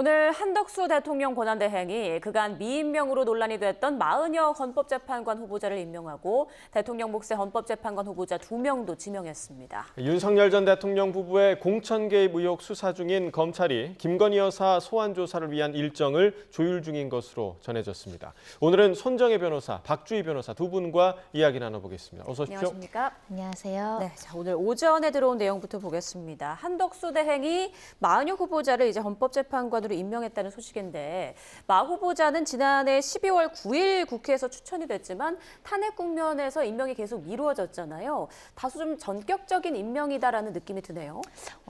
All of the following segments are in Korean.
오늘 한덕수 대통령 권한대행이 그간 미임명으로 논란이 됐던 마은혁 헌법재판관 후보자를 임명하고 대통령 몫의 헌법재판관 후보자 2명도 지명했습니다. 윤석열 전 대통령 부부의 공천 개입 의혹 수사 중인 검찰이 김건희 여사 소환 조사를 위한 일정을 조율 중인 것으로 전해졌습니다. 오늘은 손정혜 변호사, 박주희 변호사 두 분과 이야기 나눠보겠습니다. 어서 오십시오. 안녕하십니까? 안녕하세요. 네, 자, 오늘 오전에 들어온 내용부터 보겠습니다. 한덕수 대행이 마은혁 후보자를 이제 헌법재판관으로 임명했다는 소식인데 마 후보자는 지난해 12월 9일 국회에서 추천이 됐지만 탄핵 국면에서 임명이 계속 미루어졌잖아요. 다소 좀 전격적인 임명이다라는 느낌이 드네요.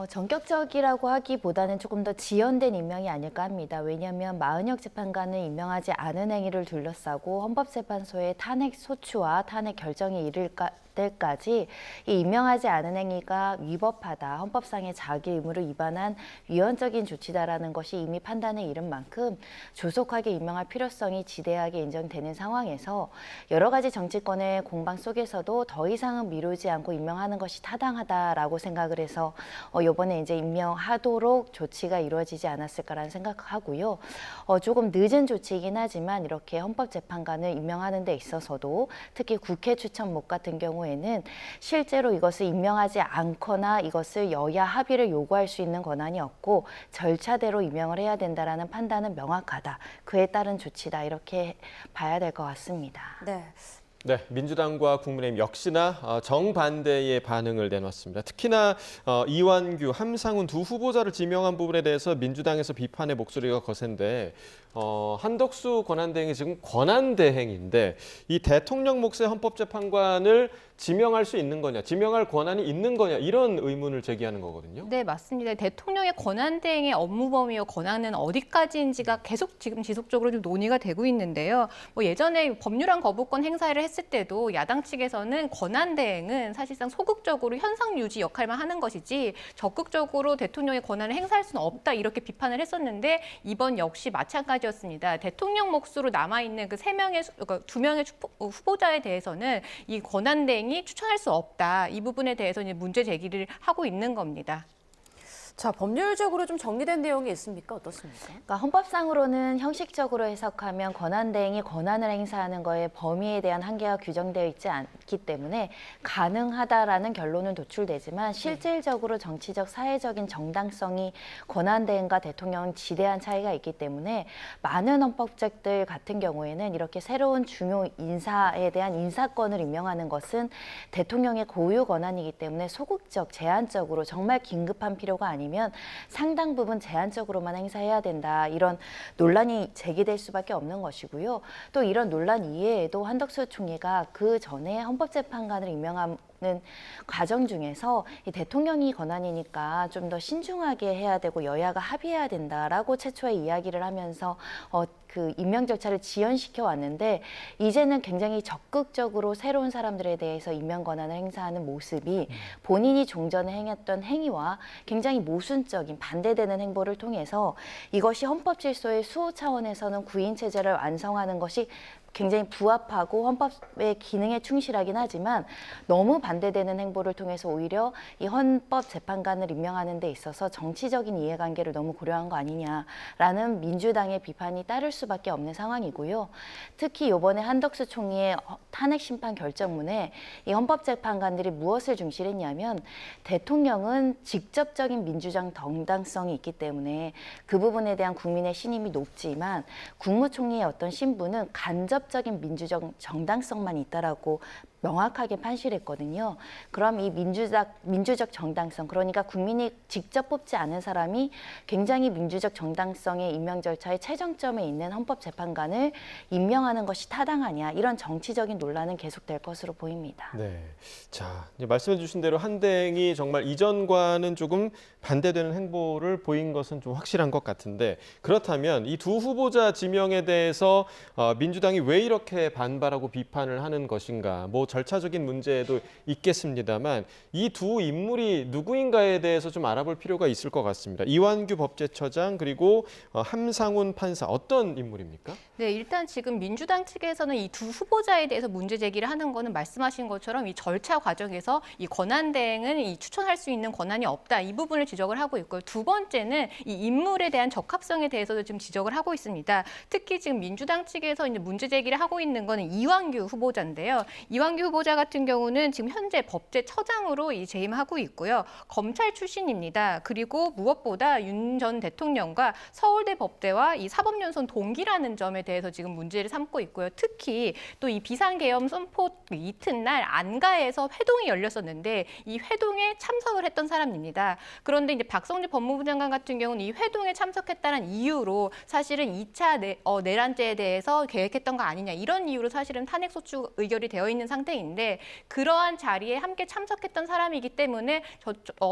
전격적이라고 하기보다는 조금 더 지연된 임명이 아닐까 합니다. 왜냐하면 마은혁 재판관을 임명하지 않은 행위를 둘러싸고 헌법재판소의 탄핵 소추와 탄핵 결정에 이를 때까지 이 임명하지 않은 행위가 위법하다, 헌법상의 자기 의무를 위반한 위헌적인 조치다라는 것이 이미 판단에 이른 만큼 조속하게 임명할 필요성이 지대하게 인정되는 상황에서 여러 가지 정치권의 공방 속에서도 더 이상은 미루지 않고 임명하는 것이 타당하다라고 생각을 해서 이번에 이제 임명하도록 조치가 이루어지지 않았을까라는 생각하고요. 조금 늦은 조치이긴 하지만 이렇게 헌법재판관을 임명하는 데 있어서도 특히 국회 추천목 같은 경우에는 실제로 이것을 임명하지 않거나 이것을 여야 합의를 요구할 수 있는 권한이 없고 절차대로 임명을 해야 된다라는 판단은 명확하다. 그에 따른 조치다. 이렇게 봐야 될 것 같습니다. 네, 민주당과 국민의힘 역시나 정반대의 반응을 내놨습니다. 특히나 이완규, 함상훈 두 후보자를 지명한 부분에 대해서 민주당에서 비판의 목소리가 거센데 한덕수 권한대행이 지금 권한대행인데 이 대통령 몫의 헌법재판관을 지명할 수 있는 거냐, 지명할 권한이 있는 거냐 이런 의문을 제기하는 거거든요. 네, 맞습니다. 대통령의 권한대행의 업무 범위와 권한은 어디까지인지가 계속 지금 지속적으로 좀 논의가 되고 있는데요. 예전에 법률안 거부권 행사를 했을 때도 야당 측에서는 권한대행은 사실상 소극적으로 현상 유지 역할만 하는 것이지 적극적으로 대통령의 권한을 행사할 수는 없다 이렇게 비판을 했었는데 이번 역시 마찬가지였습니다. 대통령 몫으로 남아있는 그 2명의 후보자에 대해서는 이 권한대행이 추천할 수 없다. 이 부분에 대해서 이제 문제 제기를 하고 있는 겁니다. 자, 법률적으로 좀 정리된 내용이 있습니까? 어떻습니까? 그러니까 헌법상으로는 형식적으로 해석하면 권한대행이 권한을 행사하는 거에 범위에 대한 한계가 규정되어 있지 않기 때문에 가능하다라는 결론은 도출되지만 실질적으로 정치적, 사회적인 정당성이 권한대행과 대통령은 지대한 차이가 있기 때문에 많은 헌법책들 같은 경우에는 이렇게 새로운 중요 인사에 대한 인사권을 임명하는 것은 대통령의 고유 권한이기 때문에 소극적, 제한적으로 정말 긴급한 필요가 아니면 상당 부분 제한적으로만 행사해야 된다. 이런 논란이 제기될 수밖에 없는 것이고요. 또 이런 논란 이외에도 한덕수 총리가 그 전에 헌법재판관을 임명한 과정 중에서 이 대통령이 권한이니까 좀 더 신중하게 해야 되고 여야가 합의해야 된다라고 최초에 이야기를 하면서 그 임명 절차를 지연시켜 왔는데 이제는 굉장히 적극적으로 새로운 사람들에 대해서 임명 권한을 행사하는 모습이 본인이 종전에 행했던 행위와 굉장히 모순적인 반대되는 행보를 통해서 이것이 헌법 질서의 수호 차원에서는 구인 체제를 완성하는 것이 굉장히 부합하고 헌법의 기능에 충실하긴 하지만 너무 반대되는 행보를 통해서 오히려 이 헌법재판관을 임명하는 데 있어서 정치적인 이해관계를 너무 고려한 거 아니냐라는 민주당의 비판이 따를 수밖에 없는 상황이고요. 특히 이번에 한덕수 총리의 탄핵 심판 결정문에 이 헌법재판관들이 무엇을 중시했냐면 대통령은 직접적인 민주적 정당성이 있기 때문에 그 부분에 대한 국민의 신임이 높지만 국무총리의 어떤 신분은 간접적인 민주적 정당성만 있다라고 명확하게 판시했거든요. 그럼 이 민주적 정당성, 그러니까 국민이 직접 뽑지 않은 사람이 굉장히 민주적 정당성의 임명 절차의 최정점에 있는 헌법재판관을 임명하는 것이 타당하냐, 이런 정치적인 논란은 계속될 것으로 보입니다. 네, 자 이제 말씀해 주신 대로 한대행이 정말 이전과는 조금 반대되는 행보를 보인 것은 좀 확실한 것 같은데 그렇다면 이 두 후보자 지명에 대해서 민주당이 왜 이렇게 반발하고 비판을 하는 것인가? 뭐 절차적인 문제도 있겠습니다만 이 두 인물이 누구인가에 대해서 좀 알아볼 필요가 있을 것 같습니다. 이완규 법제처장 그리고 함상훈 판사 어떤 인물입니까? 네, 일단 지금 민주당 측에서는 이 두 후보자에 대해서 문제 제기를 하는 거는 말씀하신 것처럼 이 절차 과정에서 이 권한대행은 이 추천할 수 있는 권한이 없다. 이 부분을 지적을 하고 있고요. 두 번째는 이 인물에 대한 적합성에 대해서도 지금 지적을 하고 있습니다. 특히 지금 민주당 측에서 이제 문제 제기를 하고 있는 거는 이완규 후보자인데요. 이완규 후보자 같은 경우는 지금 현재 법제처장으로 재임하고 있고요. 검찰 출신입니다. 그리고 무엇보다 윤 전 대통령과 서울대 법대와 이 사법연수원 동기라는 점에 대해서 지금 문제를 삼고 있고요. 특히 또 이 비상계엄 선포 이튿날 안가에서 회동이 열렸었는데 이 회동에 참석을 했던 사람입니다. 그런데 이제 박성재 법무부 장관 같은 경우는 이 회동에 참석했다는 이유로 사실은 2차 내란죄에 대해서 계획했던 거 아니냐 이런 이유로 사실은 탄핵소추 의결이 되어 있는 상태인데 그러한 자리에 함께 참석했던 사람이기 때문에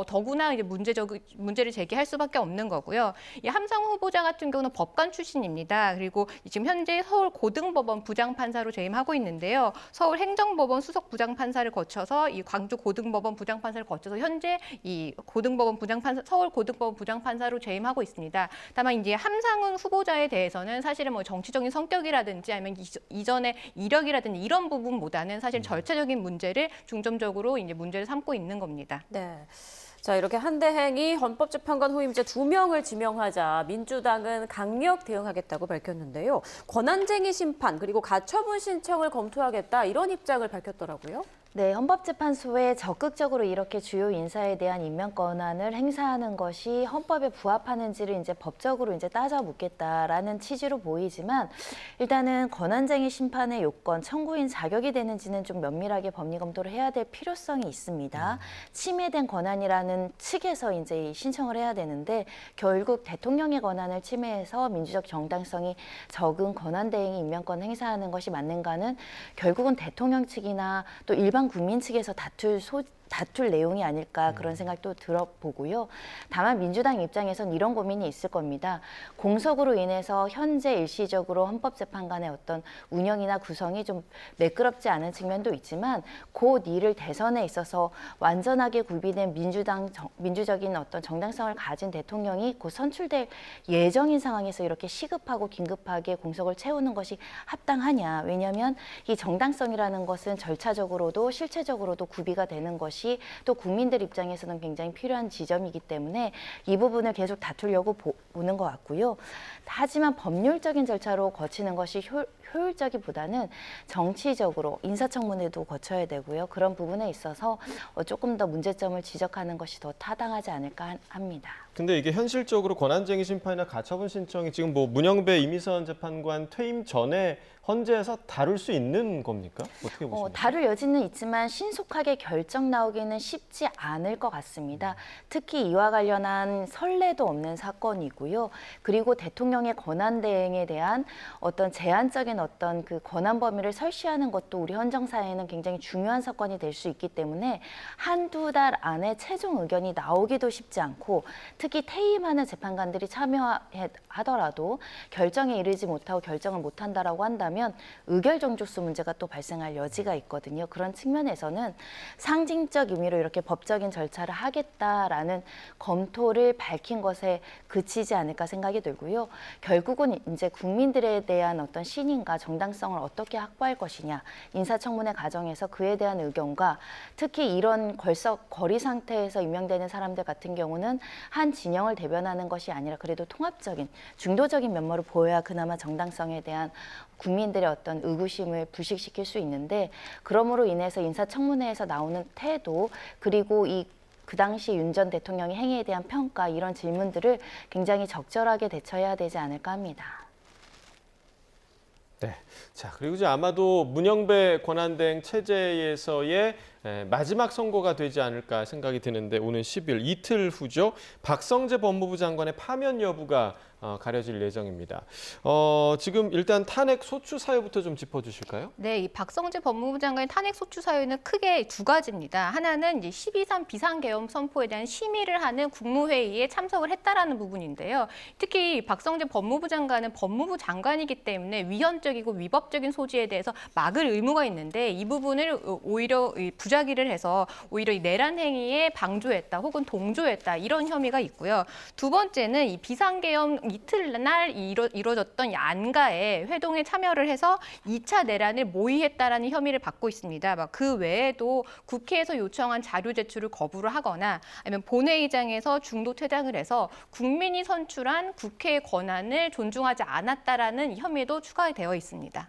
더구나 이제 문제를 제기할 수밖에 없는 거고요. 이 함상훈 후보자 같은 경우는 법관 출신입니다. 그리고 지금 현재 서울 고등법원 부장판사로 재임하고 있는데요. 서울 행정법원 수석 부장판사를 거쳐서 이 광주 고등법원 부장판사를 거쳐서 현재 이 서울 고등법원 부장판사로 재임하고 있습니다. 다만 이제 함상훈 후보자에 대해서는 사실은 뭐 정치적인 성격이라든지 아니면 이전의 이력이라든지 이런 부분보다는 사실 절차적인 문제를 중점적으로 이제 문제를 삼고 있는 겁니다. 네. 자, 이렇게 한대행이 헌법재판관 후임자 2명을 지명하자 민주당은 강력 대응하겠다고 밝혔는데요. 권한쟁의 심판 그리고 가처분 신청을 검토하겠다 이런 입장을 밝혔더라고요. 네, 헌법재판소에 적극적으로 이렇게 주요 인사에 대한 임명 권한을 행사하는 것이 헌법에 부합하는지를 이제 법적으로 이제 따져 묻겠다라는 취지로 보이지만 일단은 권한쟁의 심판의 요건, 청구인 자격이 되는지는 좀 면밀하게 법리 검토를 해야 될 필요성이 있습니다. 침해된 권한이라는 측에서 이제 신청을 해야 되는데 결국 대통령의 권한을 침해해서 민주적 정당성이 적은 권한대행이 임명권 행사하는 것이 맞는가는 결국은 대통령 측이나 또 일반 국민 측에서 다툴 내용이 아닐까 그런 생각도 들어보고요. 다만 민주당 입장에선 이런 고민이 있을 겁니다. 공석으로 인해서 현재 일시적으로 헌법재판관의 어떤 운영이나 구성이 좀 매끄럽지 않은 측면도 있지만 곧 이를 대선에 있어서 완전하게 구비된 민주적인 어떤 정당성을 가진 대통령이 곧 선출될 예정인 상황에서 이렇게 시급하고 긴급하게 공석을 채우는 것이 합당하냐. 왜냐하면 이 정당성이라는 것은 절차적으로도 실체적으로도 구비가 되는 것이 또 국민들 입장에서는 굉장히 필요한 지점이기 때문에 이 부분을 계속 다투려고 보는 것 같고요. 하지만 법률적인 절차로 거치는 것이 효율적이보다는 정치적으로 인사청문회도 거쳐야 되고요. 그런 부분에 있어서 조금 더 문제점을 지적하는 것이 더 타당하지 않을까 합니다. 근데 이게 현실적으로 권한쟁의 심판이나 가처분 신청이 지금 뭐 문영배 이미선 재판관 퇴임 전에 헌재에서 다룰 수 있는 겁니까? 어떻게 보십니까? 다룰 여지는 있지만 신속하게 결정 나오기는 쉽지 않을 것 같습니다. 특히 이와 관련한 선례도 없는 사건이고요. 그리고 대통령의 권한대행에 대한 어떤 제한적인 어떤 그 권한 범위를 설시하는 것도 우리 헌정사에는 굉장히 중요한 사건이 될 수 있기 때문에 한두 달 안에 최종 의견이 나오기도 쉽지 않고 특히 퇴임하는 재판관들이 참여하더라도 결정에 이르지 못하고 결정을 못한다라고 한다면 의결 정족수 문제가 또 발생할 여지가 있거든요. 그런 측면에서는 상징적 의미로 이렇게 법적인 절차를 하겠다라는 검토를 밝힌 것에 그치지 않을까 생각이 들고요. 결국은 이제 국민들에 대한 어떤 신임과 정당성을 어떻게 확보할 것이냐, 인사청문회 과정에서 그에 대한 의견과 특히 이런 거리 상태에서 임명되는 사람들 같은 경우는 한 진영을 대변하는 것이 아니라 그래도 통합적인, 중도적인 면모를 보여야 그나마 정당성에 대한 국민들의 어떤 의구심을 불식시킬 수 있는데 그러므로 인해서 인사청문회에서 나오는 태도 그리고 그 당시 윤 전 대통령의 행위에 대한 평가 이런 질문들을 굉장히 적절하게 대처해야 되지 않을까 합니다. 네. 자, 그리고 이제 아마도 문영배 권한대행 체제에서의 마지막 선고가 되지 않을까 생각이 드는데 오는 10일 이틀 후죠. 박성재 법무부 장관의 파면 여부가 가려질 예정입니다. 지금 일단 탄핵 소추 사유부터 좀 짚어주실까요? 네, 이 박성재 법무부 장관의 탄핵 소추 사유는 크게 두 가지입니다. 하나는 이제 12.3 비상계엄 선포에 대한 심의를 하는 국무회의에 참석을 했다라는 부분인데요. 특히 박성재 법무부 장관은 법무부 장관이기 때문에 위헌죄 불법적이고 위법적인 소지에 대해서 막을 의무가 있는데 이 부분을 오히려 부작위를 해서 오히려 이 내란 행위에 방조했다 혹은 동조했다 이런 혐의가 있고요. 두 번째는 이 비상계엄 이틀날 이루어졌던 안가에 회동에 참여를 해서 2차 내란을 모의했다라는 혐의를 받고 있습니다. 그 외에도 국회에서 요청한 자료 제출을 거부를 하거나 아니면 본회의장에서 중도 퇴장을 해서 국민이 선출한 국회의 권한을 존중하지 않았다라는 혐의도 추가되어 있습니다.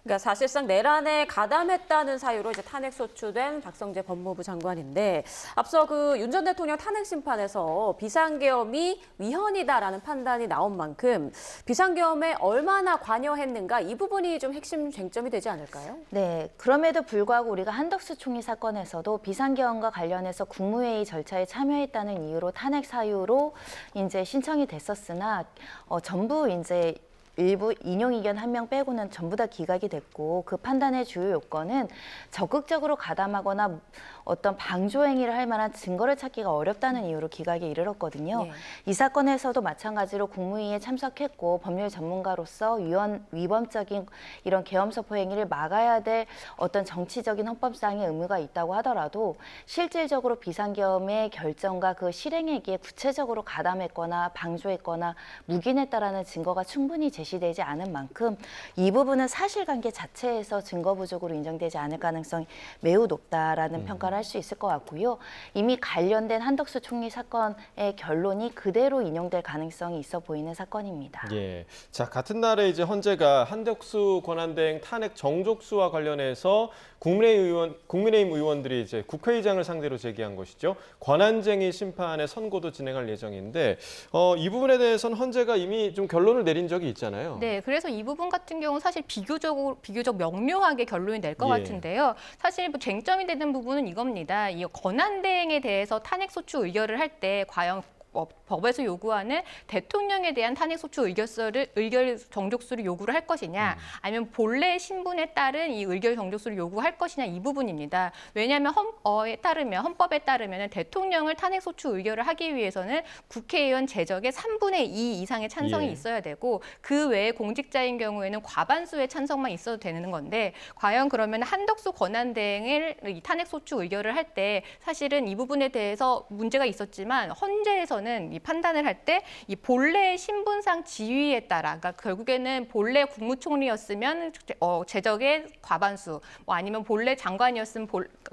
그러니까 사실상 내란에 가담했다는 사유로 이제 탄핵 소추된 박성재 법무부 장관인데 앞서 그 윤 전 대통령 탄핵 심판에서 비상계엄이 위헌이다라는 판단이 나온 만큼 비상계엄에 얼마나 관여했는가 이 부분이 좀 핵심 쟁점이 되지 않을까요? 네, 그럼에도 불구하고 우리가 한덕수 총리 사건에서도 비상계엄과 관련해서 국무회의 절차에 참여했다는 이유로 탄핵 사유로 이제 신청이 됐었으나 전부 이제 일부 인용 의견 한 명 빼고는 전부 다 기각이 됐고 그 판단의 주요 요건은 적극적으로 가담하거나 어떤 방조 행위를 할 만한 증거를 찾기가 어렵다는 이유로 기각에 이르렀거든요. 네. 이 사건에서도 마찬가지로 국무회의에 참석했고 법률 전문가로서 위헌적인 이런 계엄 선포 행위를 막아야 될 어떤 정치적인 헌법상의 의무가 있다고 하더라도 실질적으로 비상계엄의 결정과 그 실행에게 구체적으로 가담했거나 방조했거나 묵인했다라는 증거가 충분히 제시되지 않은 만큼 이 부분은 사실관계 자체에서 증거 부족으로 인정되지 않을 가능성이 매우 높다라는 평가를 할 수 있을 것 같고요. 이미 관련된 한덕수 총리 사건의 결론이 그대로 인용될 가능성이 있어 보이는 사건입니다. 예. 자, 같은 날에 이제 헌재가 한덕수 권한대행 탄핵 정족수와 관련해서 국민의힘 의원들이 이제 국회의장을 상대로 제기한 것이죠. 권한쟁의 심판의 선고도 진행할 예정인데 이 부분에 대해서는 헌재가 이미 좀 결론을 내린 적이 있잖아요. 네, 그래서 이 부분 같은 경우는 사실 비교적 명료하게 결론이 낼 것 예. 같은데요. 사실 뭐 쟁점이 되는 부분은 이겁니다. 이 권한대행에 대해서 탄핵소추 의결을 할 때 과연 법에서 요구하는 대통령에 대한 탄핵소추 의결 정족수를 요구를 할 것이냐 아니면 본래 신분에 따른 이 의결 정족수를 요구할 것이냐 이 부분입니다. 왜냐하면 헌법에 따르면 대통령을 탄핵소추 의결을 하기 위해서는 국회의원 제적의 3분의 2 이상의 찬성이 예. 있어야 되고 그 외에 공직자인 경우에는 과반수의 찬성만 있어도 되는 건데 과연 그러면 한덕수 권한대행을 이 탄핵소추 의결을 할 때 사실은 이 부분에 대해서 문제가 있었지만 헌재에서는 이 판단을 할 때 이 본래 신분상 지위에 따라 그러니까 결국에는 본래 국무총리였으면 제적의 과반수 뭐 아니면 본래 장관이었으면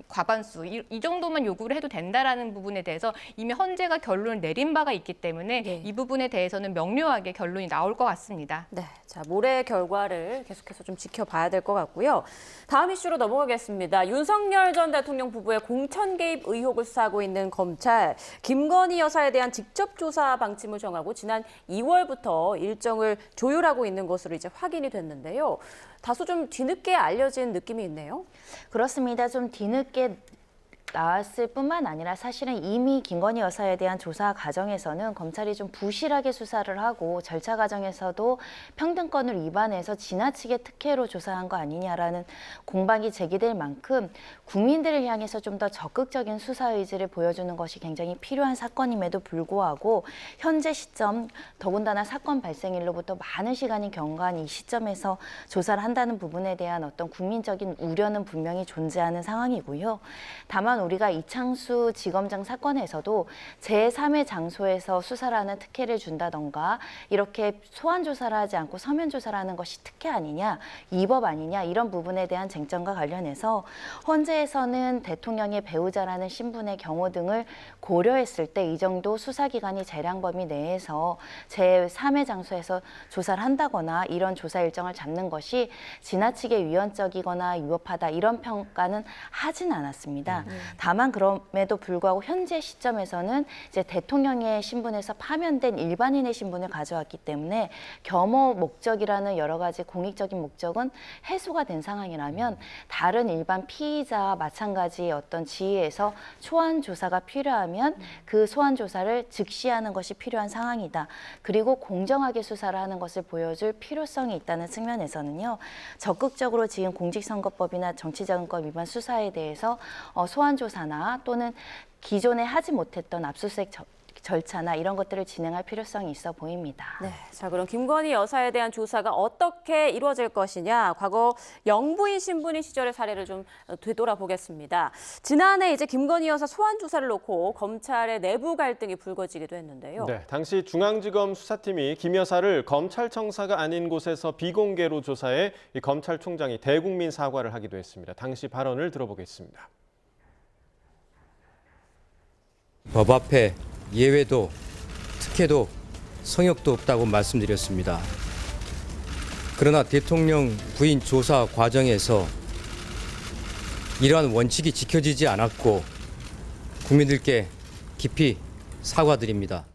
과반수 이 정도만 요구를 해도 된다라는 부분에 대해서 이미 헌재가 결론을 내린 바가 있기 때문에 네. 이 부분에 대해서는 명료하게 결론이 나올 것 같습니다. 네, 자 모레 결과를 계속해서 좀 지켜봐야 될 것 같고요. 다음 이슈로 넘어가겠습니다. 윤석열 전 대통령 부부의 공천 개입 의혹을 수사하고 있는 검찰 김건희 여사에 대한 직접 조사 방침을 정하고 지난 2월부터 일정을 조율하고 있는 것으로 이제 확인이 됐는데요. 다소 좀 뒤늦게 알려진 느낌이 있네요. 그렇습니다. 좀 뒤늦게 나왔을 뿐만 아니라 사실은 이미 김건희 여사에 대한 조사 과정에서는 검찰이 좀 부실하게 수사를 하고 절차 과정에서도 평등권을 위반해서 지나치게 특혜로 조사한 거 아니냐라는 공방이 제기될 만큼 국민들을 향해서 좀 더 적극적인 수사 의지를 보여주는 것이 굉장히 필요한 사건임에도 불구하고 현재 시점 더군다나 사건 발생일로부터 많은 시간이 경과한 이 시점에서 조사를 한다는 부분에 대한 어떤 국민적인 우려는 분명히 존재하는 상황이고요. 다만 우리가 이창수 지검장 사건에서도 제3의 장소에서 수사를 하는 특혜를 준다던가 이렇게 소환 조사를 하지 않고 서면 조사를 하는 것이 특혜 아니냐, 위법 아니냐 이런 부분에 대한 쟁점과 관련해서 헌재에서는 대통령의 배우자라는 신분의 경우 등을 고려했을 때 이 정도 수사기관이 재량 범위 내에서 제3의 장소에서 조사를 한다거나 이런 조사 일정을 잡는 것이 지나치게 위헌적이거나 위법하다 이런 평가는 하진 않았습니다. 다만 그럼에도 불구하고 현재 시점에서는 이제 대통령의 신분에서 파면된 일반인의 신분을 가져왔기 때문에 겸호 목적이라는 여러 가지 공익적인 목적은 해소가 된 상황이라면 다른 일반 피의자와 마찬가지의 어떤 지위에서 소환 조사가 필요하면 그 소환 조사를 즉시 하는 것이 필요한 상황이다. 그리고 공정하게 수사를 하는 것을 보여줄 필요성이 있다는 측면에서는요. 적극적으로 지금 공직선거법이나 정치자금법 위반 수사에 대해서 소환 조사나 또는 기존에 하지 못했던 압수수색 절차나 이런 것들을 진행할 필요성이 있어 보입니다. 네, 자 그럼 김건희 여사에 대한 조사가 어떻게 이루어질 것이냐, 과거 영부인 신분인 시절의 사례를 좀 되돌아보겠습니다. 지난해 이제 김건희 여사 소환 조사를 놓고 검찰의 내부 갈등이 불거지기도 했는데요. 네, 당시 중앙지검 수사팀이 김 여사를 검찰청사가 아닌 곳에서 비공개로 조사해 이 검찰총장이 대국민 사과를 하기도 했습니다. 당시 발언을 들어보겠습니다. 법 앞에 예외도 특혜도 성역도 없다고 말씀드렸습니다. 그러나 대통령 부인 조사 과정에서 이러한 원칙이 지켜지지 않았고 국민들께 깊이 사과드립니다.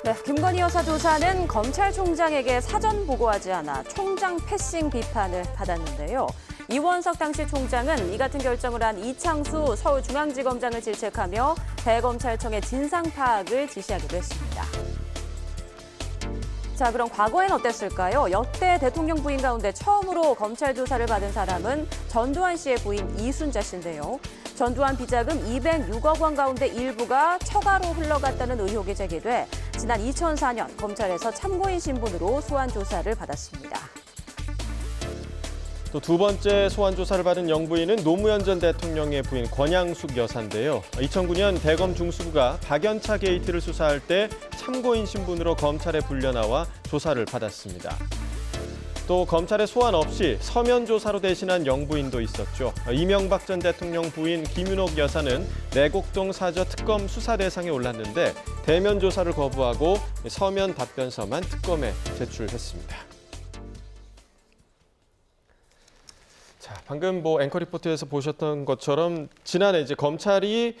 네, 김건희 여사 조사는 검찰총장에게 사전 보고하지 않아 총장 패싱 비판을 받았는데요. 이원석 당시 총장은 이 같은 결정을 한 이창수 서울중앙지검장을 질책하며 대검찰청의 진상 파악을 지시하기도 했습니다. 자, 그럼 과거엔 어땠을까요? 역대 대통령 부인 가운데 처음으로 검찰 조사를 받은 사람은 전두환 씨의 부인 이순자 씨인데요. 전두환 비자금 206억 원 가운데 일부가 처가로 흘러갔다는 의혹이 제기돼 지난 2004년 검찰에서 참고인 신분으로 소환 조사를 받았습니다. 또 두 번째 소환 조사를 받은 영부인은 노무현 전 대통령의 부인 권양숙 여사인데요. 2009년 대검 중수부가 박연차 게이트를 수사할 때 참고인 신분으로 검찰에 불려 나와 조사를 받았습니다. 또 검찰의 소환 없이 서면 조사로 대신한 영부인도 있었죠. 이명박 전 대통령 부인 김윤옥 여사는 내곡동 사저 특검 수사 대상에 올랐는데 대면 조사를 거부하고 서면 답변서만 특검에 제출했습니다. 자, 방금 앵커 리포트에서 보셨던 것처럼 지난해 이제 검찰이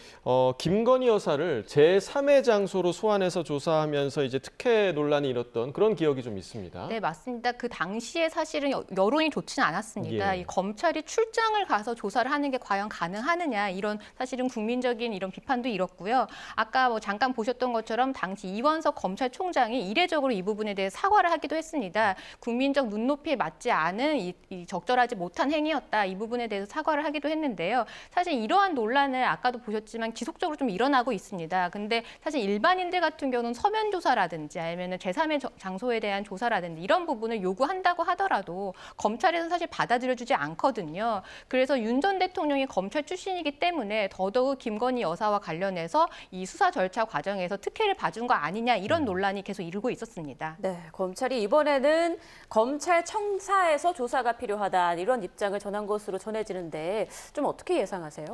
김건희 여사를 제3의 장소로 소환해서 조사하면서 이제 특혜 논란이 일었던 그런 기억이 좀 있습니다. 네, 맞습니다. 그 당시에 사실은 여론이 좋지는 않았습니다. 예. 이 검찰이 출장을 가서 조사를 하는 게 과연 가능하느냐, 이런 사실은 국민적인 이런 비판도 일었고요. 아까 뭐 잠깐 보셨던 것처럼 당시 이원석 검찰총장이 이례적으로 이 부분에 대해 사과를 하기도 했습니다. 국민적 눈높이에 맞지 않은 이 적절하지 못한 행위였다. 이 부분에 대해서 사과를 하기도 했는데요. 사실 이러한 논란을 아까도 보셨지만 지속적으로 좀 일어나고 있습니다. 근데 사실 일반인들 같은 경우는 서면 조사라든지 아니면 제3의 장소에 대한 조사라든지 이런 부분을 요구한다고 하더라도 검찰에서 사실 받아들여주지 않거든요. 그래서 윤 전 대통령이 검찰 출신이기 때문에 더더욱 김건희 여사와 관련해서 이 수사 절차 과정에서 특혜를 봐준 거 아니냐, 이런 논란이 계속 일고 있었습니다. 네, 검찰이 이번에는 검찰청사에서 조사가 필요하다, 이런 입장을 전한 것으로 전해지는데 좀 어떻게 예상하세요?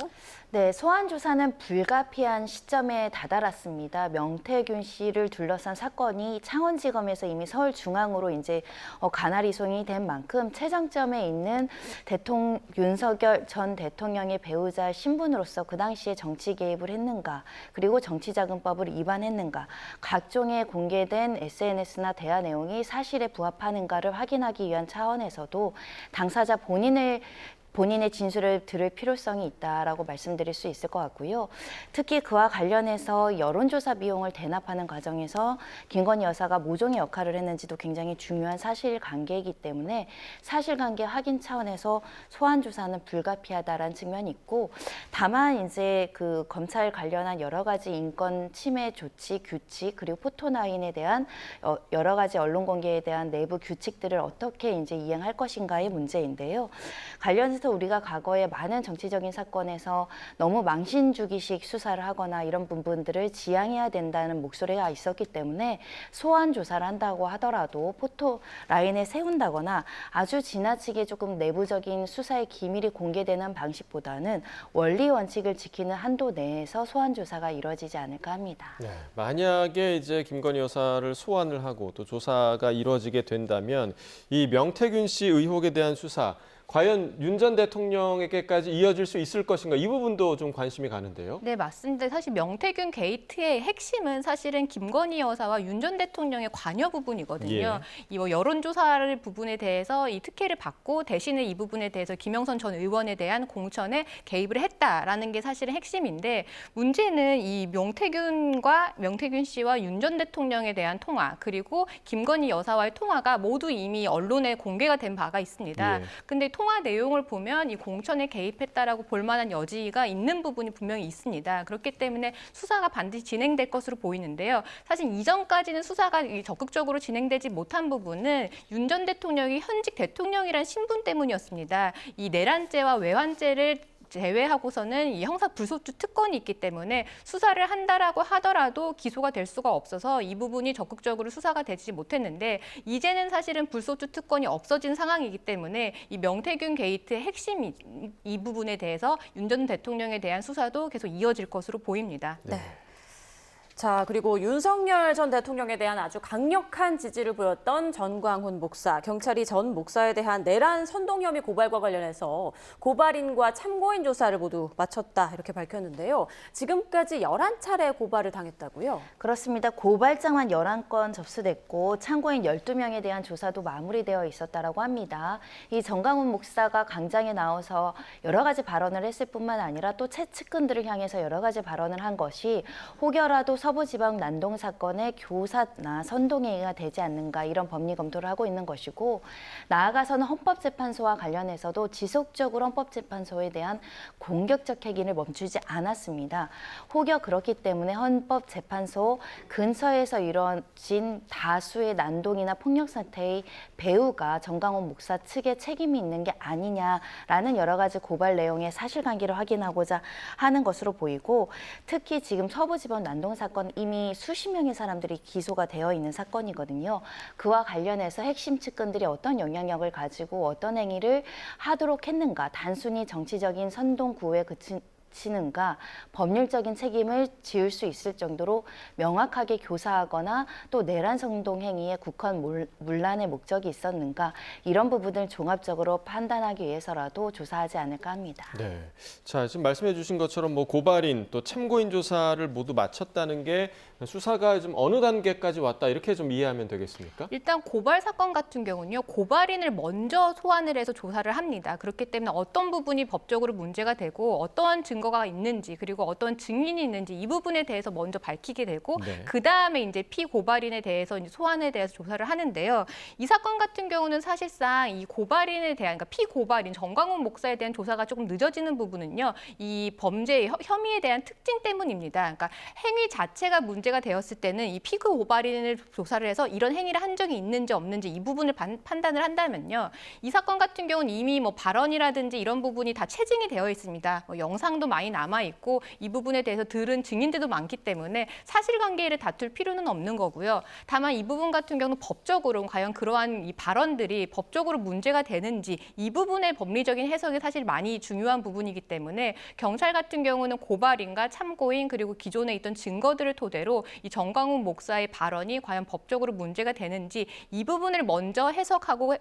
네, 소환 조사는 불가피한 시점에 다다랐습니다. 명태균 씨를 둘러싼 사건이 창원지검에서 이미 서울중앙으로 이제 관할 이송이 된 만큼 최장점에 있는 윤석열 전 대통령의 배우자 신분으로서 그 당시에 정치 개입을 했는가, 그리고 정치자금법을 위반했는가, 각종의 공개된 SNS나 대화 내용이 사실에 부합하는가를 확인하기 위한 차원에서도 당사자 본인의 진술을 들을 필요성이 있다라고 말씀드릴 수 있을 것 같고요. 특히 그와 관련해서 여론조사 비용을 대납하는 과정에서 김건희 여사가 모종의 역할을 했는지도 굉장히 중요한 사실관계이기 때문에 사실관계 확인 차원에서 소환조사는 불가피하다라는 측면이 있고, 다만 이제 그 검찰 관련한 여러 가지 인권 침해 조치, 규칙, 그리고 포토9에 대한 여러 가지 언론 공개에 대한 내부 규칙들을 어떻게 이제 이행할 것인가의 문제인데요. 관련해서 우리가 과거에 많은 정치적인 사건에서 너무 망신주기식 수사를 하거나 이런 부분들을 지양해야 된다는 목소리가 있었기 때문에 소환 조사를 한다고 하더라도 포토 라인에 세운다거나 아주 지나치게 조금 내부적인 수사의 기밀이 공개되는 방식보다는 원리 원칙을 지키는 한도 내에서 소환 조사가 이루어지지 않을까 합니다. 네, 만약에 이제 김건희 여사를 소환을 하고 또 조사가 이루어지게 된다면 이 명태균 씨 의혹에 대한 수사, 과연 윤 전 대통령에게까지 이어질 수 있을 것인가, 이 부분도 좀 관심이 가는데요. 네, 맞습니다. 사실 명태균 게이트의 핵심은 사실은 김건희 여사와 윤 전 대통령의 관여 부분이거든요. 이 여론조사를 부분에 대해서 이 특혜를 받고 대신에 이 부분에 대해서 김영선 전 의원에 대한 공천에 개입을 했다라는 게 사실은 핵심인데, 문제는 이 명태균 씨와 윤 전 대통령에 대한 통화, 그리고 김건희 여사와의 통화가 모두 이미 언론에 공개가 된 바가 있습니다. 근데 통화 내용을 보면 이 공천에 개입했다라고 볼 만한 여지가 있는 부분이 분명히 있습니다. 그렇기 때문에 수사가 반드시 진행될 것으로 보이는데요. 사실 이전까지는 수사가 적극적으로 진행되지 못한 부분은 윤 전 대통령이 현직 대통령이란 신분 때문이었습니다. 이 내란죄와 외환죄를 제외하고서는 이 형사 불소추 특권이 있기 때문에 수사를 한다라고 하더라도 기소가 될 수가 없어서 이 부분이 적극적으로 수사가 되지 못했는데 이제는 사실은 불소추 특권이 없어진 상황이기 때문에 이 명태균 게이트의 핵심 이 부분에 대해서 윤 전 대통령에 대한 수사도 계속 이어질 것으로 보입니다. 네. 자, 그리고 윤석열 전 대통령에 대한 아주 강력한 지지를 보였던 전광훈 목사. 경찰이 전 목사에 대한 내란 선동 혐의 고발과 관련해서 고발인과 참고인 조사를 모두 마쳤다 이렇게 밝혔는데요. 지금까지 11차례 고발을 당했다고요? 그렇습니다. 고발장만 11건 접수됐고 참고인 12명에 대한 조사도 마무리되어 있었다라고 합니다. 이 전광훈 목사가 강장에 나와서 여러 가지 발언을 했을 뿐만 아니라 또 최측근들을 향해서 여러 가지 발언을 한 것이 혹여라도 서부지방 난동 사건의 교사나 선동행위가 되지 않는가 이런 법리 검토를 하고 있는 것이고 나아가서는 헌법재판소와 관련해서도 지속적으로 헌법재판소에 대한 공격적 행위를 멈추지 않았습니다. 혹여 그렇기 때문에 헌법재판소 근처에서 이뤄진 다수의 난동이나 폭력 사태의 배후가 전광훈 목사 측에 책임이 있는 게 아니냐라는 여러 가지 고발 내용의 사실관계를 확인하고자 하는 것으로 보이고 특히 지금 서부지방 난동 사건 이미 수십 명의 사람들이 기소가 되어 있는 사건이거든요. 그와 관련해서 핵심 측근들이 어떤 영향력을 가지고 어떤 행위를 하도록 했는가, 단순히 정치적인 선동 구호에 그치는가, 법률적인 책임을 지을 수 있을 정도로 명확하게 교사하거나 또 내란 선동 행위에 국헌 문란의 목적이 있었는가 이런 부분을 종합적으로 판단하기 위해서라도 조사하지 않을까 합니다. 네. 자, 지금 말씀해 주신 것처럼 뭐 고발인 또 참고인 조사를 모두 마쳤다는 게 수사가 좀 어느 단계까지 왔다 이렇게 좀 이해하면 되겠습니까? 일단 고발 사건 같은 경우는요. 고발인을 먼저 소환을 해서 조사를 합니다. 그렇기 때문에 어떤 부분이 법적으로 문제가 되고 어떠한 증거가 있는지 그리고 어떤 증인이 있는지 이 부분에 대해서 먼저 밝히게 되고 네. 그다음에 이제 피고발인에 대해서 이제 소환에 대해서 조사를 하는데요. 이 사건 같은 경우는 사실상 이 고발인에 대한 그러니까 피고발인 전광훈 목사에 대한 조사가 조금 늦어지는 부분은요. 이 범죄 혐의에 대한 특징 때문입니다. 그러니까 행위 자체가 문제가 되었을 때는 이 피고발인을 조사를 해서 이런 행위를 한 적이 있는지 없는지 이 부분을 판단을 한다면요. 이 사건 같은 경우는 이미 뭐 발언이라든지 이런 부분이 다 체증이 되어 있습니다. 영상도 많이 남아 있고 이 부분에 대해서 들은 증인들도 많기 때문에 사실관계를 다툴 필요는 없는 거고요. 다만 이 부분 같은 경우는 법적으로 과연 그러한 이 발언들이 법적으로 문제가 되는지 이 부분의 법리적인 해석이 사실 많이 중요한 부분이기 때문에 경찰 같은 경우는 고발인과 참고인 그리고 기존에 있던 증거들을 토대로 이 전광훈 목사의 발언이 과연 법적으로 문제가 되는지 이 부분을 먼저 해석하고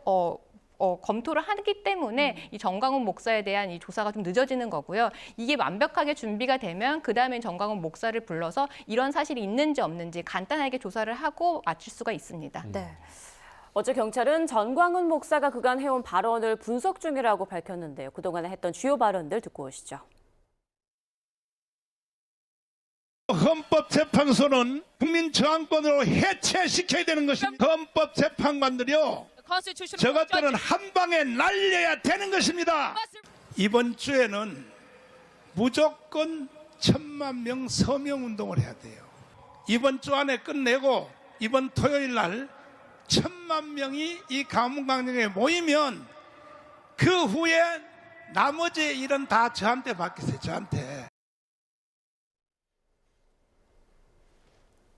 검토를 하기 때문에 이 전광훈 목사에 대한 이 조사가 좀 늦어지는 거고요. 이게 완벽하게 준비가 되면 그다음에 전광훈 목사를 불러서 이런 사실이 있는지 없는지 간단하게 조사를 하고 맞출 수가 있습니다. 네. 어제 경찰은 전광훈 목사가 그간 해온 발언을 분석 중이라고 밝혔는데요. 그동안에 했던 주요 발언들 듣고 오시죠. 헌법재판소는 국민저항권으로 해체시켜야 되는 것입니다. 헌법재판관들이요. 저것들은 한 방에 날려야 되는 것입니다. 이번 주에는 무조건 1000만 명 서명운동을 해야 돼요. 이번 주 안에 끝내고 이번 토요일 날 1000만 명이 이 가문강령에 모이면 그 후에 나머지 일은 다 저한테 맡기세요. 저한테.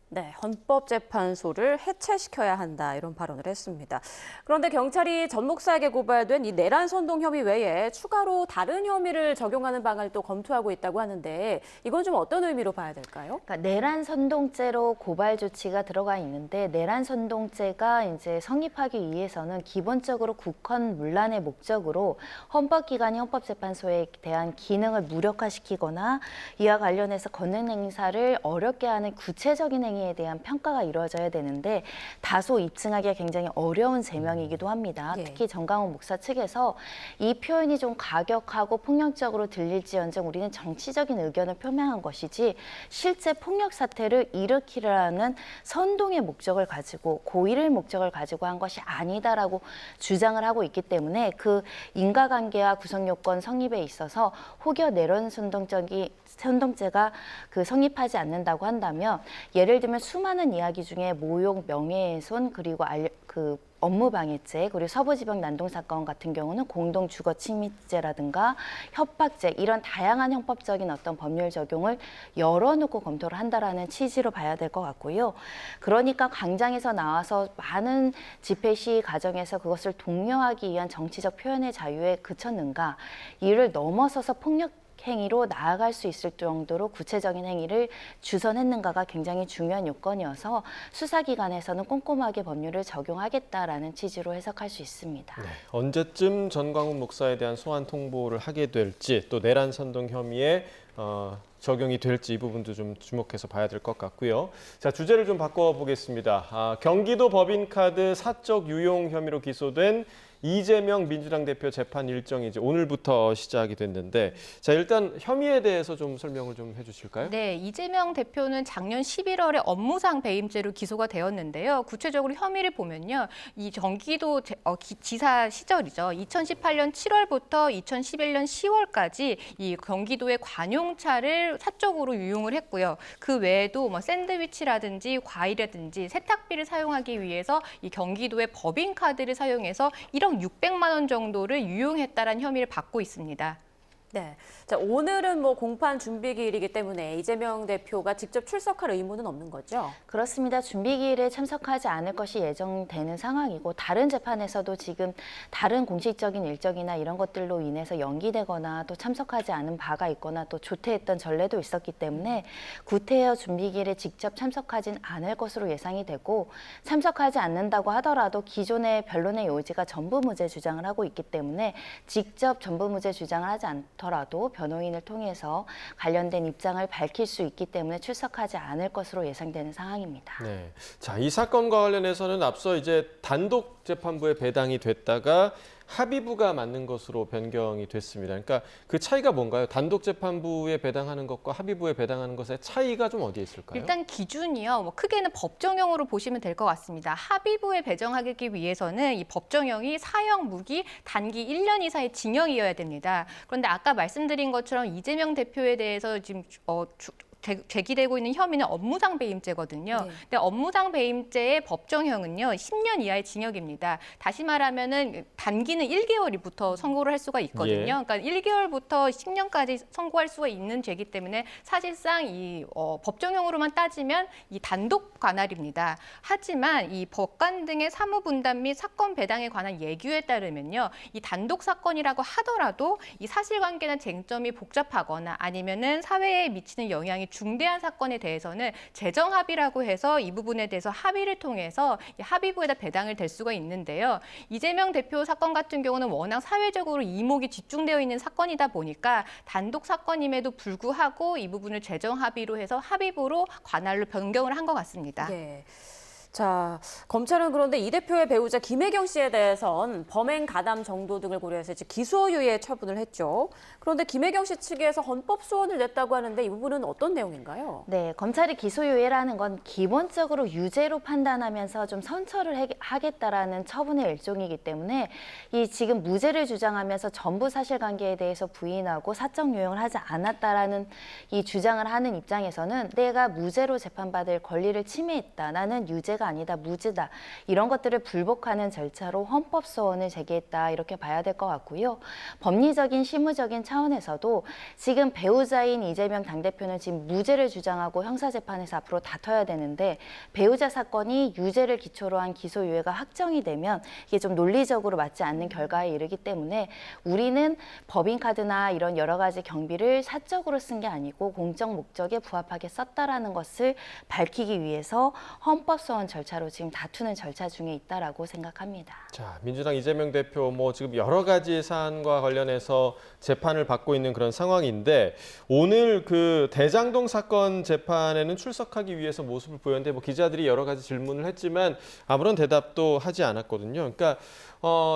네, 헌법재판소를 해체시켜야 한다 이런 발언을 했습니다. 그런데 경찰이 전 목사에게 고발된 이 내란 선동 혐의 외에 추가로 다른 혐의를 적용하는 방안을 또 검토하고 있다고 하는데 이건 좀 어떤 의미로 봐야 될까요? 그러니까 내란 선동죄로 고발 조치가 들어가 있는데 내란 선동죄가 이제 성립하기 위해서는 기본적으로 국헌 문란의 목적으로 헌법기관이 헌법재판소에 대한 기능을 무력화시키거나 이와 관련해서 권한 행사를 어렵게 하는 구체적인 행위 행위에 대한 평가가 이루어져야 되는데 다소 입증하기가 굉장히 어려운 제명이기도 합니다. 예. 특히 정강훈 목사 측에서 이 표현이 좀 과격하고 폭력적으로 들릴지언정 우리는 정치적인 의견을 표명한 것이지 실제 폭력 사태를 일으키려는 선동의 목적을 가지고 고의를 목적을 가지고 한 것이 아니다라고 주장을 하고 있기 때문에 그 인과관계와 구성요건 성립에 있어서 혹여 내란 선동죄가 성립하지 않는다고 한다면 예를 들면 수많은 이야기 중에 모욕, 명예훼손 그리고 업무방해죄 그리고 서부지방 난동 사건 같은 경우는 공동주거침입죄라든가 협박죄 이런 다양한 형법적인 어떤 법률 적용을 열어놓고 검토를 한다라는 취지로 봐야 될 것 같고요. 그러니까 광장에서 나와서 많은 집회 시위 과정에서 그것을 독려하기 위한 정치적 표현의 자유에 그쳤는가 이를 넘어서서 폭력 행위로 나아갈 수 있을 정도로 구체적인 행위를 주선했는가가 굉장히 중요한 요건이어서 수사기관에서는 꼼꼼하게 법률을 적용하겠다라는 취지로 해석할 수 있습니다. 네, 언제쯤 전광훈 목사에 대한 소환 통보를 하게 될지 또 내란 선동 혐의에 적용이 될지 이 부분도 좀 주목해서 봐야 될 것 같고요. 자, 주제를 좀 바꿔보겠습니다. 경기도 법인카드 사적 유용 혐의로 기소된 이재명 민주당 대표 재판 일정이 이제 오늘부터 시작이 됐는데, 자, 일단 혐의에 대해서 좀 설명을 좀 해주실까요? 네, 이재명 대표는 작년 11월에 업무상 배임죄로 기소가 되었는데요. 구체적으로 혐의를 보면요, 이 경기도 지사 시절이죠. 2018년 7월부터 2011년 10월까지 이 경기도의 관용차를 사적으로 유용을 했고요. 그 외에도 뭐 샌드위치라든지 과일이라든지 세탁비를 사용하기 위해서 이 경기도의 법인카드를 사용해서 1억 600만 원 정도를 유용했다라는 혐의를 받고 있습니다. 네. 자, 오늘은 뭐 공판 준비기일이기 때문에 이재명 대표가 직접 출석할 의무는 없는 거죠? 그렇습니다. 준비기일에 참석하지 않을 것이 예정되는 상황이고 다른 재판에서도 지금 다른 공식적인 일정이나 이런 것들로 인해서 연기되거나 또 참석하지 않은 바가 있거나 또 조퇴했던 전례도 있었기 때문에 구태여 준비기일에 직접 참석하진 않을 것으로 예상이 되고 참석하지 않는다고 하더라도 기존의 변론의 요지가 전부무죄 주장을 하고 있기 때문에 직접 전부무죄 주장을 하지 않더라도 변호인을 통해서 관련된 입장을 밝힐 수 있기 때문에 출석하지 않을 것으로 예상되는 상황입니다. 네. 자, 이 사건과 관련해서는 앞서 이제 단독 재판부에 배당이 됐다가 합의부가 맞는 것으로 변경이 됐습니다. 그러니까 그 차이가 뭔가요? 단독 재판부에 배당하는 것과 합의부에 배당하는 것의 차이가 좀 어디에 있을까요? 일단 기준이요. 뭐 크게는 법정형으로 보시면 될 것 같습니다. 합의부에 배정하기 위해서는 이 법정형이 사형 무기 단기 1년 이상의 징역이어야 됩니다. 그런데 아까 말씀드린 것처럼 이재명 대표에 대해서 지금 제기되고 있는 혐의는 업무상 배임죄거든요. 네. 근데 업무상 배임죄의 법정형은요, 10년 이하의 징역입니다. 다시 말하면은 단기는 1개월부터 선고를 할 수가 있거든요. 예. 그러니까 1개월부터 10년까지 선고할 수가 있는 죄이기 때문에 사실상 이 법정형으로만 따지면 이 단독 관할입니다. 하지만 이 법관 등의 사무 분담 및 사건 배당에 관한 예규에 따르면요, 이 단독 사건이라고 하더라도 이 사실관계나 쟁점이 복잡하거나 아니면은 사회에 미치는 영향이 중대한 사건에 대해서는 재정 합의라고 해서 이 부분에 대해서 합의를 통해서 합의부에다 배당을 될 수가 있는데요. 이재명 대표 사건 같은 경우는 워낙 사회적으로 이목이 집중되어 있는 사건이다 보니까 단독 사건임에도 불구하고 이 부분을 재정 합의로 해서 합의부로 관할로 변경을 한 것 같습니다. 네. 자, 검찰은 그런데 이 대표의 배우자 김혜경 씨에 대해선 범행 가담 정도 등을 고려해서 이제 기소유예 처분을 했죠. 그런데 김혜경 씨 측에서 헌법 소원을 냈다고 하는데 이 부분은 어떤 내용인가요? 네, 검찰이 기소유예라는 건 기본적으로 유죄로 판단하면서 좀 선처를 하겠다라는 처분의 일종이기 때문에 이 지금 무죄를 주장하면서 전부 사실관계에 대해서 부인하고 사적 유용을 하지 않았다라는 이 주장을 하는 입장에서는 내가 무죄로 재판받을 권리를 침해했다. 나는 유죄가 아니다, 무죄다. 이런 것들을 불복하는 절차로 헌법 소원을 제기했다. 이렇게 봐야 될 것 같고요. 법리적인 실무적인 차원에서도 지금 배우자인 이재명 당대표는 지금 무죄를 주장하고 형사재판에서 앞으로 다퉈야 되는데 배우자 사건이 유죄를 기초로 한 기소유예가 확정이 되면 이게 좀 논리적으로 맞지 않는 결과에 이르기 때문에 우리는 법인카드나 이런 여러 가지 경비를 사적으로 쓴 게 아니고 공적 목적에 부합하게 썼다라는 것을 밝히기 위해서 헌법소원 절차로 지금 다투는 절차 중에 있다라고 생각합니다. 자, 민주당 이재명 대표 지금 여러 가지 사안과 관련해서 재판을 받고 있는 그런 상황인데 오늘 그 대장동 사건 재판에는 출석하기 위해서 모습을 보였는데 기자들이 여러 가지 질문을 했지만 아무런 대답도 하지 않았거든요. 그러니까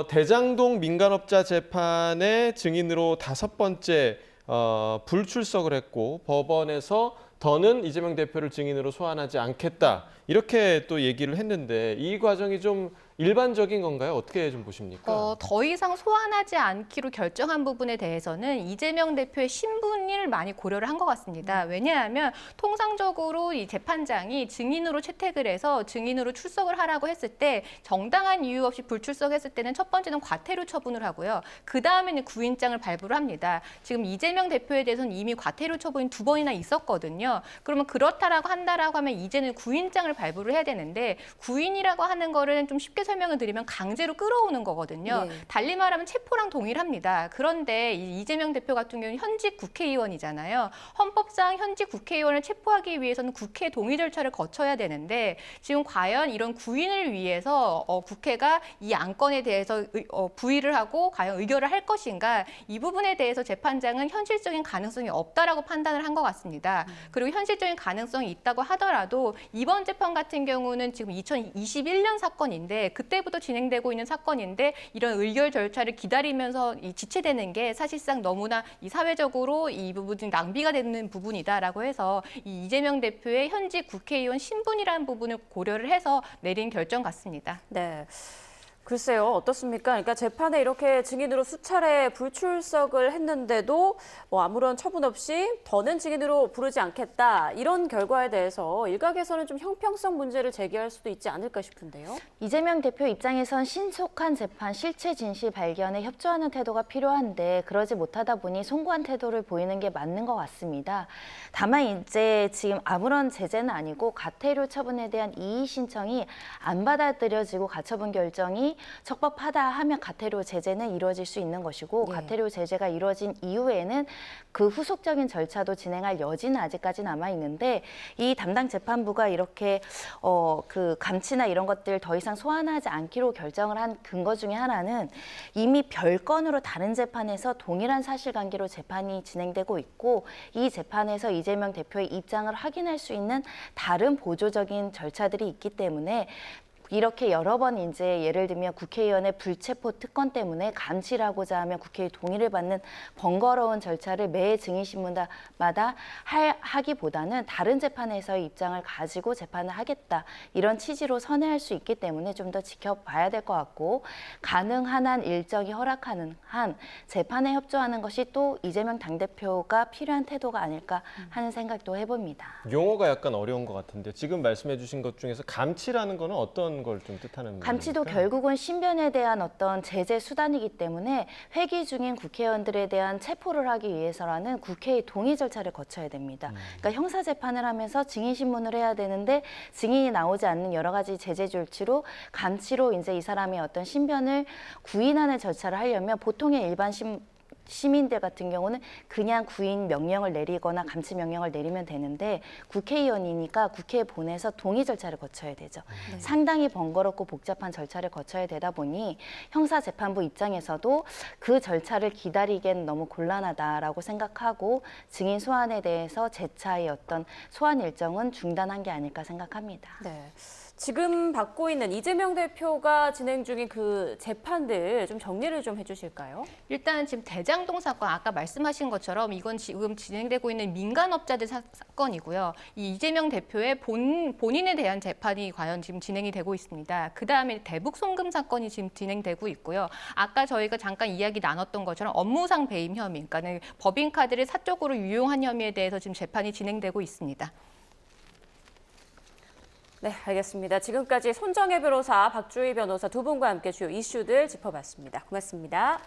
대장동 민간업자 재판의 증인으로 5번째 불출석을 했고 법원에서 더는 이재명 대표를 증인으로 소환하지 않겠다 이렇게 또 얘기를 했는데 이 과정이 좀 일반적인 건가요? 어떻게 좀 보십니까? 더 이상 소환하지 않기로 결정한 부분에 대해서는 이재명 대표의 신분을 많이 고려를 한 것 같습니다. 왜냐하면 통상적으로 이 재판장이 증인으로 채택을 해서 증인으로 출석을 하라고 했을 때 정당한 이유 없이 불출석했을 때는 첫 번째는 과태료 처분을 하고요. 그 다음에는 구인장을 발부를 합니다. 지금 이재명 대표에 대해서는 이미 과태료 처분이 2번이나 있었거든요. 그러면 그렇다라고 한다라고 하면 이제는 구인장을 발부를 해야 되는데 구인이라고 하는 거를 좀 쉽게 설명을 드리면 강제로 끌어오는 거거든요. 네. 달리 말하면 체포랑 동일합니다. 그런데 이재명 대표 같은 경우는 현직 국회의원이잖아요. 헌법상 현직 국회의원을 체포하기 위해서는 국회 동의 절차를 거쳐야 되는데 지금 과연 이런 구인을 위해서 국회가 이 안건에 대해서 부의를 하고 과연 의결을 할 것인가 이 부분에 대해서 재판장은 현실적인 가능성이 없다라고 판단을 한 것 같습니다. 그리고 현실적인 가능성이 있다고 하더라도 이번 재판 같은 경우는 지금 2021년 사건인데 그때부터 진행되고 있는 사건인데 이런 의결 절차를 기다리면서 지체되는 게 사실상 너무나 사회적으로 이 부분이 낭비가 되는 부분이다라고 해서 이재명 대표의 현직 국회의원 신분이라는 부분을 고려를 해서 내린 결정 같습니다. 네. 글쎄요, 어떻습니까? 그러니까 재판에 이렇게 증인으로 수차례 불출석을 했는데도 아무런 처분 없이 더는 증인으로 부르지 않겠다 이런 결과에 대해서 일각에서는 좀 형평성 문제를 제기할 수도 있지 않을까 싶은데요. 이재명 대표 입장에선 신속한 재판, 실체 진실 발견에 협조하는 태도가 필요한데 그러지 못하다 보니 송구한 태도를 보이는 게 맞는 것 같습니다. 다만 이제 지금 아무런 제재는 아니고 과태료 처분에 대한 이의 신청이 안 받아들여지고 가처분 결정이 적법하다 하면 과태료 제재는 이루어질 수 있는 것이고 예. 과태료 제재가 이루어진 이후에는 그 후속적인 절차도 진행할 여지는 아직까지 남아 있는데 이 담당 재판부가 이렇게 그 감치나 이런 것들 더 이상 소환하지 않기로 결정을 한 근거 중에 하나는 이미 별건으로 다른 재판에서 동일한 사실관계로 재판이 진행되고 있고 이 재판에서 이재명 대표의 입장을 확인할 수 있는 다른 보조적인 절차들이 있기 때문에 이렇게 여러 번 이제 예를 들면 국회의원의 불체포 특권 때문에 감시를 하고자 하면 국회의 동의를 받는 번거로운 절차를 매 증인신문마다 하기보다는 다른 재판에서의 입장을 가지고 재판을 하겠다 이런 취지로 선회할 수 있기 때문에 좀 더 지켜봐야 될 것 같고 가능한 한 일정이 허락하는 한 재판에 협조하는 것이 또 이재명 당대표가 필요한 태도가 아닐까 하는 생각도 해봅니다. 용어가 약간 어려운 것 같은데 지금 말씀해 주신 것 중에서 감치라는 거는 어떤 걸 좀 뜻하는 감치도 겁니까? 결국은 신변에 대한 어떤 제재 수단이기 때문에 회기 중인 국회의원들에 대한 체포를 하기 위해서라는 국회의 동의 절차를 거쳐야 됩니다. 그러니까 형사 재판을 하면서 증인 신문을 해야 되는데 증인이 나오지 않는 여러 가지 제재 조치로 감치로 이제 이 사람의 어떤 신변을 구인하는 절차를 하려면 보통의 일반 시민들 같은 경우는 그냥 구인 명령을 내리거나 감치 명령을 내리면 되는데 국회의원이니까 국회에 보내서 동의 절차를 거쳐야 되죠. 상당히 번거롭고 복잡한 절차를 거쳐야 되다 보니 형사재판부 입장에서도 그 절차를 기다리기엔 너무 곤란하다라고 생각하고 증인 소환에 대해서 재차의 어떤 소환 일정은 중단한 게 아닐까 생각합니다. 네. 지금 받고 있는 이재명 대표가 진행 중인 그 재판들 좀 정리를 좀 해주실까요? 일단 지금 대장동 사건 아까 말씀하신 것처럼 이건 지금 진행되고 있는 민간업자들 사건이고요. 이 이재명 대표의 본인에 대한 재판이 과연 지금 진행이 되고 있습니다. 그다음에 대북 송금 사건이 지금 진행되고 있고요. 아까 저희가 잠깐 이야기 나눴던 것처럼 업무상 배임 혐의, 그러니까 법인카드를 사적으로 유용한 혐의에 대해서 지금 재판이 진행되고 있습니다. 네, 알겠습니다. 지금까지 손정혜 변호사, 박주희 변호사 두 분과 함께 주요 이슈들 짚어봤습니다. 고맙습니다.